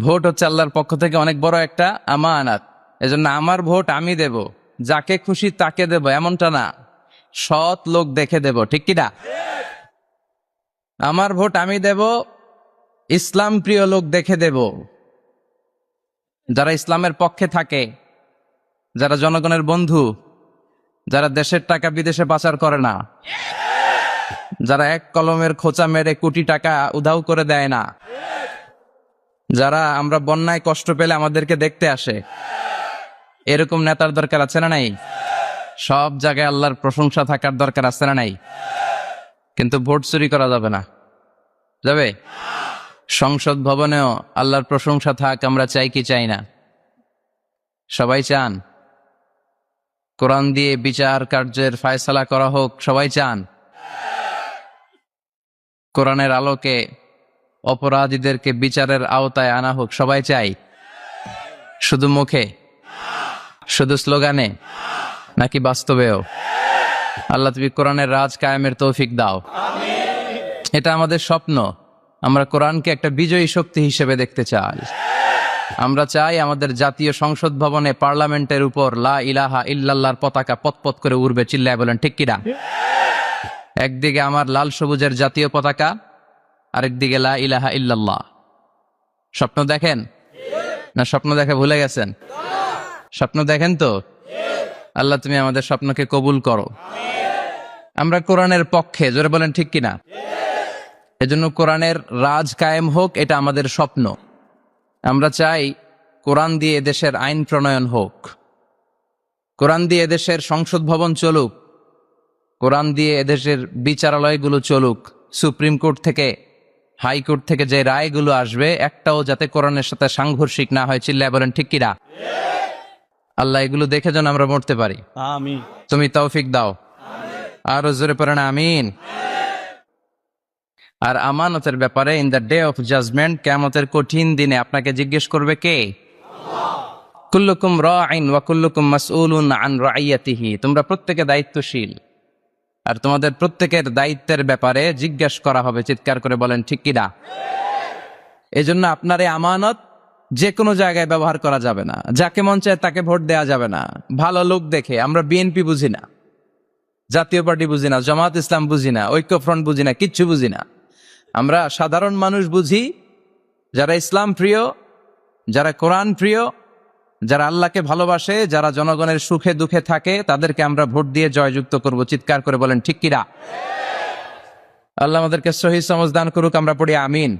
Vote হচ্ছে আল্লাহর পক্ষ থেকে অনেক বড় একটা আমানত। এজন্য আমার ভোট আমি দেব, যাকে খুশি তাকে দেব এমনটা না, সৎ লোক দেখে দেব, ঠিক কিনা? আমার ভোট আমি দেব, ইসলাম প্রিয় লোক দেখে দেব, যারা ইসলামের পক্ষে থাকে, যারা জনগণের বন্ধু, যারা দেশের টাকা বিদেশে পাচার করে না, যারা এক কলমের খোঁচা মেরে কোটি টাকা উধাও করে দেয় না, যারা আমরা বন্যায় কষ্ট পেলে আমাদেরকে দেখতে আসে, এরকম নেতার দরকার আছে না নাই? সব জায়গায় আল্লাহর প্রশংসা থাকার দরকার আছে না নাই? কিন্তু ভোট চুরি করা যাবে না, যাবে? সংসদ ভবনেও আল্লাহর প্রশংসা থাক আমরা চাই কি চাই না? সবাই চান। কোরআন দিয়ে বিচার কার্যের ফায়সালা করা হোক, সবাই চান। কোরআনের আলোকে অপরাধীদেরকে বিচারের আওতায় আনা হোক, সবাই চাই। শুধু মুখে, শুধু স্লোগানে, নাকি বাস্তবেও? আল্লাহ তুমি কোরআনের রাজ কায়েমের তৌফিক দাও। এটা আমাদের স্বপ্ন। আমরা কোরআনকে একটা বিজয়ী শক্তি হিসেবে দেখতে চাই। আমরা চাই আমাদের জাতীয় সংসদ ভবনে, পার্লামেন্টের উপর লা ইলাহা ইল্লাল্লাহর পতাকা পতপত করে উড়বে, চিল্লায় বলেন ঠিক কিনা? একদিকে আমার লাল সবুজের জাতীয় পতাকা, আরেকদিকে লা ইলাহা ইল্লাল্লাহ। স্বপ্ন দেখেন না? স্বপ্ন দেখে ভুলে গেছেন? স্বপ্ন দেখেন তো? আল্লাহ তুমি আমাদের স্বপ্নকে কবুল করো। আমরা কোরআনের পক্ষে, জোরে বলেন ঠিক কিনা? এজন্য কোরআনের রাজ কায়েম হোক, এটা আমাদের স্বপ্ন। আমরা চাই কোরআন দিয়ে দেশের আইন প্রণয়ন হোক, কোরআন দিয়ে এদেশের সংসদ ভবন চলুক, কোরআন দিয়ে এদেশের বিচারালয়গুলো চলুক। সুপ্রিম কোর্ট থেকে, হাইকোর্ট থেকে যে রায়গুলো আসবে, একটাও যাতে কোরআনের সাথে সাংঘর্ষিক না হয়, চিল্লায় বলেন ঠিক কিনা? আল্লাহ এগুলো দেখে যেন আমরা মরতে পারি। আমিন। তুমি তৌফিক দাও। আরো জোরে পড়েন আমিন। আর আমানতের ব্যাপারে, in the day of judgement, কিয়ামতের কঠিন দিনে আপনাকে জিজ্ঞেস করবে কে? কুল্লুকুম রাঈন ওয়া কুল্লুকুম মাসউলুন আন রাইয়াতিহি। তোমরা প্রত্যেকে দায়িত্বশীল, আর তোমাদের প্রত্যেকের দায়িত্বের ব্যাপারে জিজ্ঞাসা করা হবে। চিৎকার করে বলেন ঠিক কিনা? এজন্য আপনার এই আমানত যে কোনো জায়গায় ব্যবহার করা যাবে না। যাকে মন চায় তাকে ভোট দেওয়া যাবে না। ভালো লোক দেখে। আমরা বিএনপি বুঝি না, জাতীয় পার্টি বুঝি না, জামাত ইসলাম বুঝি না, ঐক্যফ্রন্ট বুঝি না, কিচ্ছু বুঝি না। আমরা সাধারণ মানুষ বুঝি, যারা ইসলাম প্রিয়, যারা কোরআন প্রিয়, যারা আল্লাহকে ভালোবাসে, যারা জনগণের সুখে দুঃখে থাকে, তাদেরকে আমরা ভোট দিয়ে জয়যুক্ত করব। চিৎকার করে বলেন ঠিক কিনা? আল্লাহ আমাদেরকে সহি সমঝ দান করুক। আমরা পড়ি আমিন।